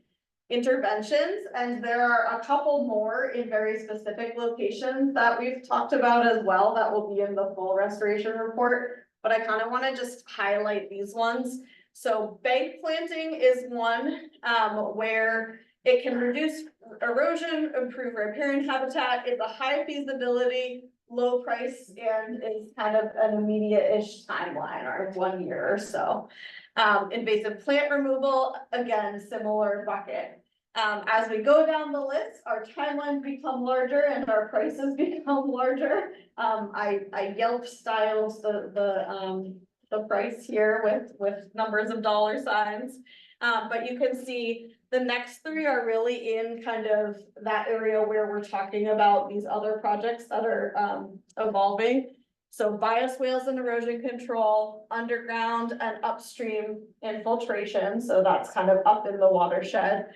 interventions, and there are a couple more in very specific locations that we've talked about as well that will be in the full restoration report, but I kind of want to just highlight these ones. So bank planting is one where it can reduce erosion, improve riparian habitat. It's a high feasibility, low price, and is kind of an immediate-ish timeline, or 1 year or so. Invasive plant removal, again, similar bucket. As we go down the list, our timelines become larger and our prices become larger. I Yelp styled the price here with numbers of dollar signs. But you can see the next three are really in kind of that area where we're talking about these other projects that are evolving. So bioswales and erosion control, underground and upstream infiltration, so that's kind of up in the watershed.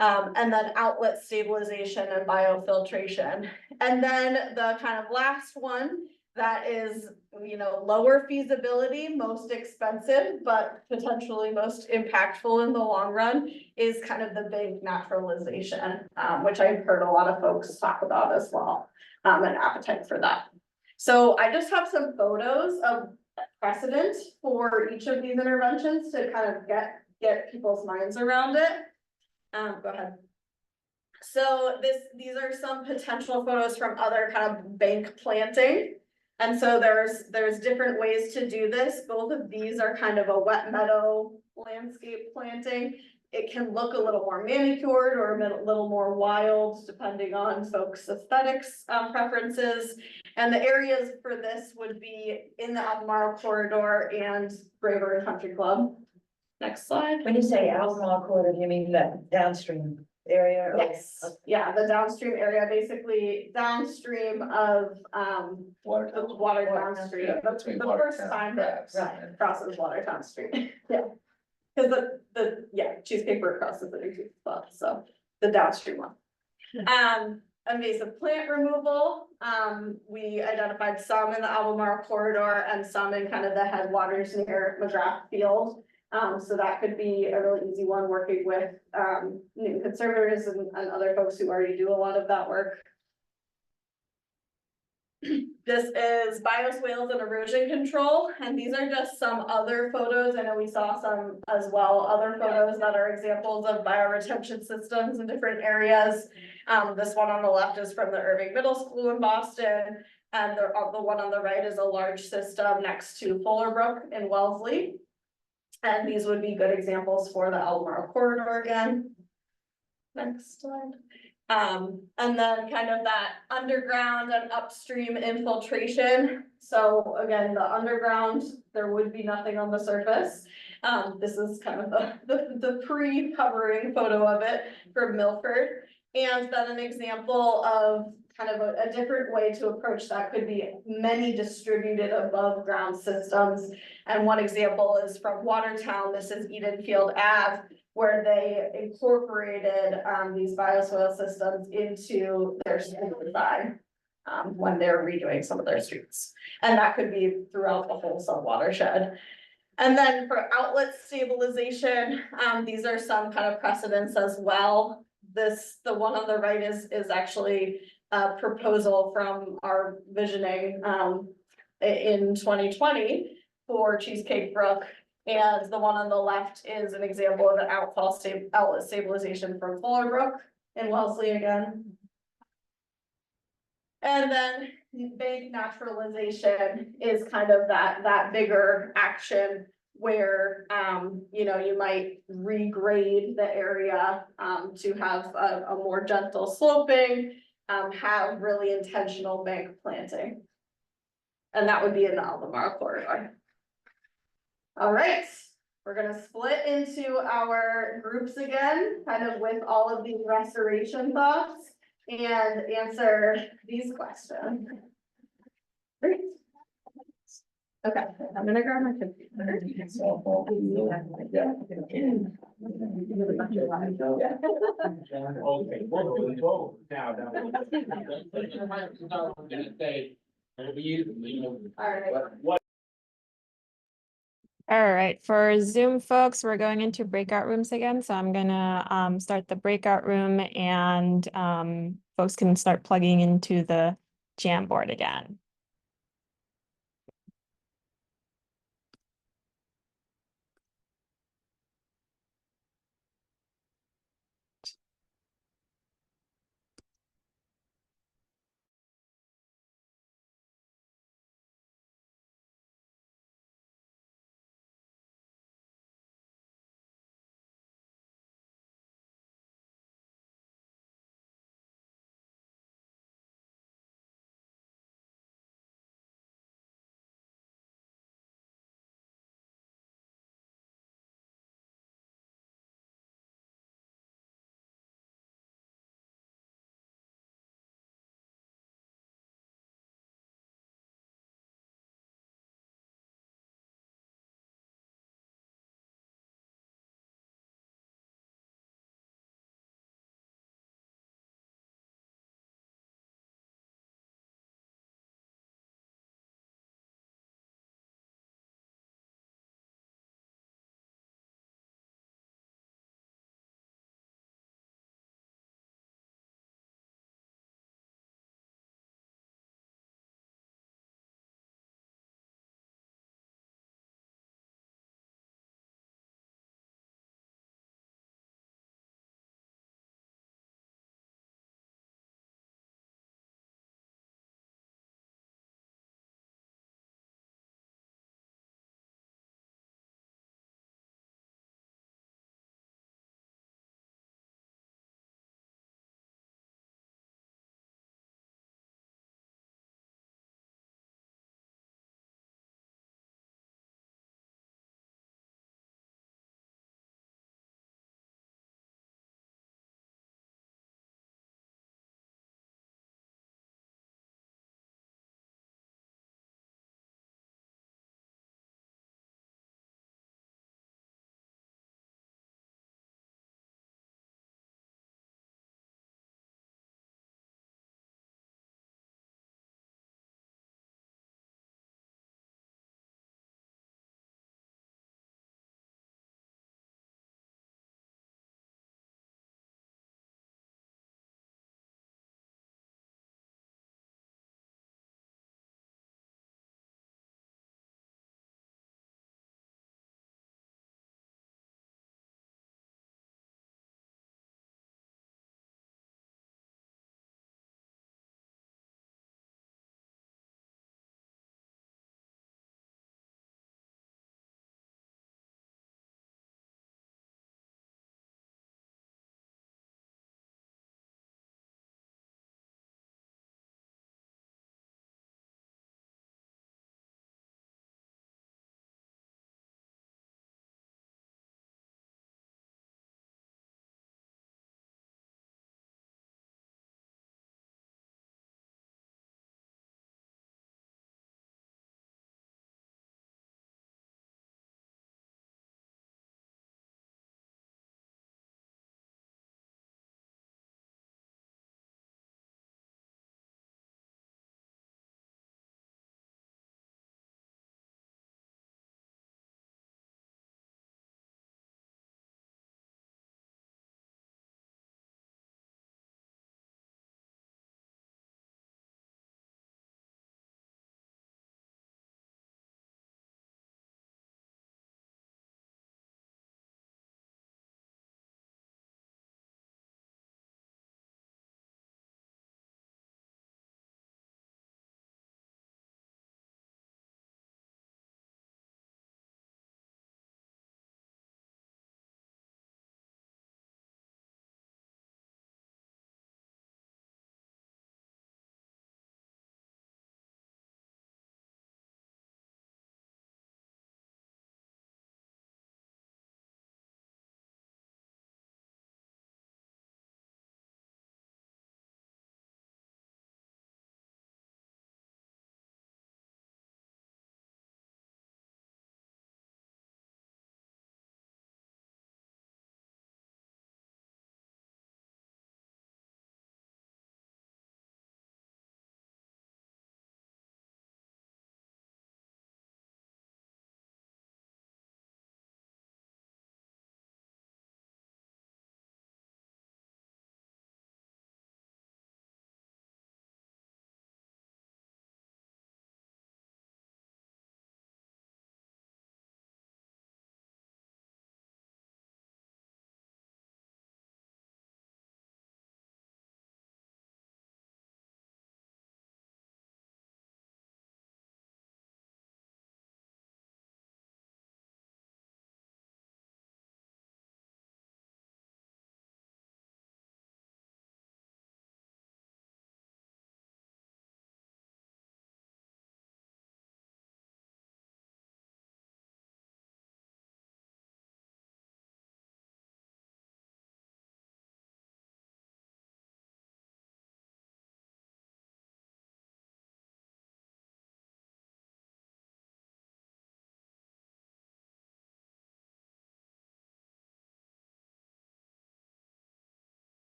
And then outlet stabilization and biofiltration. And then the kind of last one that is, you know, lower feasibility, most expensive, but potentially most impactful in the long run is kind of the bank naturalization, which I've heard a lot of folks talk about as well, an appetite for that. So I just have some photos of precedent for each of these interventions to kind of get people's minds around it. Go ahead. So these are some potential photos from other kind of bank planting. And so there's different ways to do this. Both of these are kind of a wet meadow landscape planting. It can look a little more manicured or a little more wild, depending on folks' aesthetics preferences. And the areas for this would be in the Albemarle corridor and Braeburn Country Club. Next slide. When you say Albemarle corridor, you mean that downstream area? or- Yes, yeah, the downstream area, basically downstream of Water downstream. Yeah, That's between the first Watertown time and that Crabs. crosses Watertown Street. Yeah. Cause Cheesecake Brook crosses the new spot, so the downstream one. Invasive plant removal, we identified some in the Albemarle corridor and some in kind of the headwaters near McGrath Field. So that could be a really easy one, working with new conservators and other folks who already do a lot of that work. This is bioswales and erosion control, and these are just some other photos. I know we saw some as well, other photos that are examples of bioretention systems in different areas. This one on the left is from the Irving Middle School in Boston, and the one on the right is a large system next to Fuller Brook in Wellesley. And these would be good examples for the Albemarle corridor again. Next slide. And then kind of that underground and upstream infiltration. So again, the underground, there would be nothing on the surface. This is kind of the pre-covering photo of it from Milford. And then an example of kind of a different way to approach that could be many distributed above ground systems. And one example is from Watertown. This is Edenfield Ave, where they incorporated these bioswale systems into their street design when they're redoing some of their streets. And that could be throughout the whole sub watershed. And then for outlet stabilization, these are some kind of precedents as well. The one on the right is actually a proposal from our visioning in 2020 for Cheesecake Brook. And the one on the left is an example of an outlet stabilization from Fuller Brook in Wellesley again. And then bank naturalization is kind of that bigger action where, you know, you might regrade the area to have a more gentle sloping, have really intentional bank planting. And that would be in the Albemarle corridor. All right, we're gonna split into our groups again, kind of with all of these restoration thoughts and answer these questions. Great. Okay, I'm gonna grab my computer. All right, for Zoom folks, we're going into breakout rooms again, so I'm gonna start the breakout room and folks can start plugging into the Jamboard again.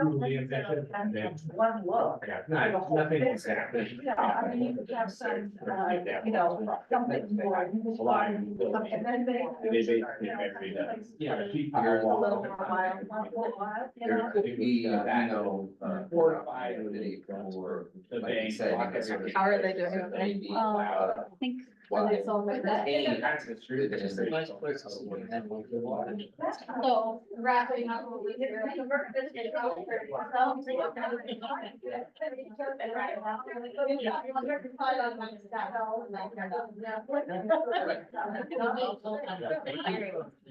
truly efficient. And then, One look. yeah, nothing exactly. Yeah, I mean, you could have some, you know, something more. A lot of utilities. And then they. They basically marry the, Yeah. keep A your little more wild, not a little wild, you know? There could be, you know, 4 or 5 opportunity for, the like you bank said, pockets of. How are they doing it? maybe, I think why- It's all like that. It's just a nice place to So wrapping up.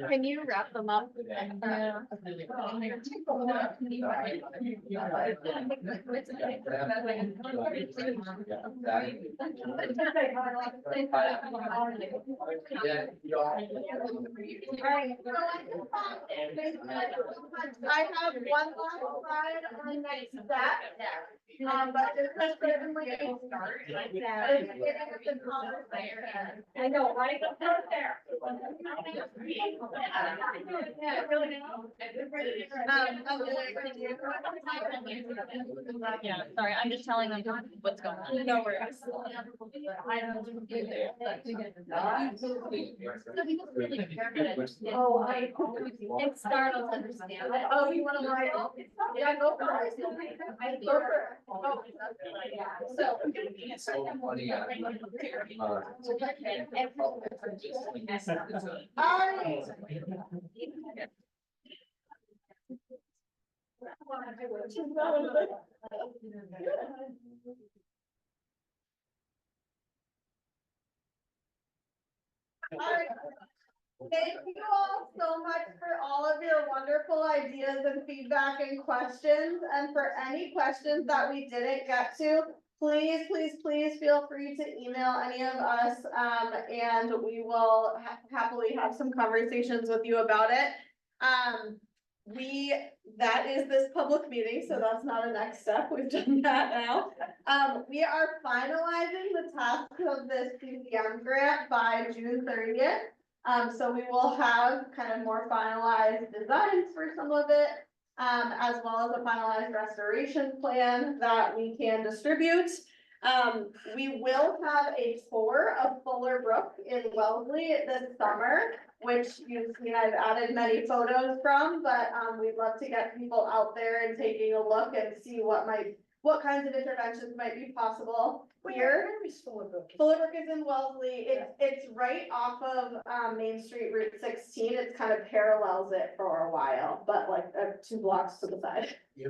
Can you wrap them up? I have one last slide on next step. But this is certainly a start. I know, right? There. Yeah, sorry, I'm just telling them what's going on. No worries. Oh, it startles understand. Oh, you wanna write? Yeah, go for it. Go for it. Oh, yeah, so. So funny. Alright. Alright. Thank you all so much for all of your wonderful ideas and feedback and questions. And for any questions that we didn't get to, please feel free to email any of us. And we will happily have some conversations with you about it. That is this public meeting, so that's not a next step. We've done that now. We are finalizing the task of this CCM grant by June 30th. So we will have kind of more finalized designs for some of it, as well as a finalized restoration plan that we can distribute. We will have a tour of Fuller Brook in Wellesley this summer, which you've seen I've added many photos from, but we'd love to get people out there and taking a look and see what kinds of interventions might be possible here. Fuller Brook is in Wellesley. It's right off of Main Street Route 16. It kind of parallels it for a while, but like 2 blocks to the side. I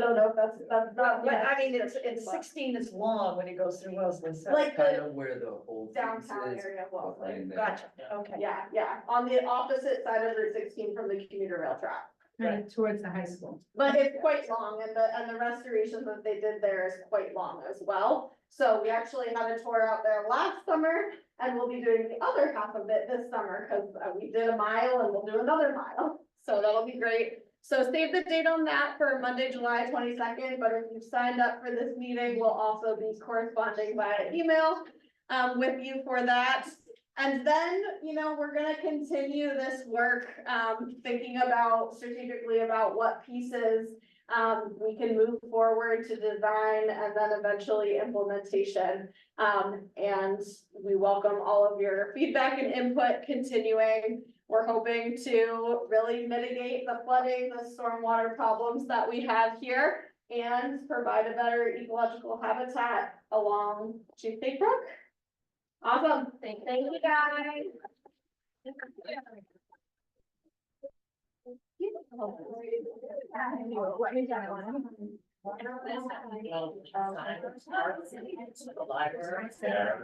don't know if that's not. But I mean, it's 16 is long when it goes through Wellesley, so. Like Kind the of where the whole. downtown area of Wellesley. behind there. Gotcha, okay. Yeah, on the opposite side of Route 16 from the commuter rail track. Kind of towards the high school. But it's quite long and the restoration that they did there is quite long as well. So we actually had a tour out there last summer and we'll be doing the other half of it this summer because we did a mile and we'll do another mile. So that'll be great. So save the date on that for Monday, July 22nd. But if you've signed up for this meeting, we'll also be corresponding via email with you for that. And then, we're gonna continue this work, thinking strategically about what pieces we can move forward to design and then eventually implementation. And we welcome all of your feedback and input continuing. We're hoping to really mitigate the flooding, the stormwater problems that we have here and provide a better ecological habitat along Cheesecake Brook. Awesome. Thank you guys. Yeah.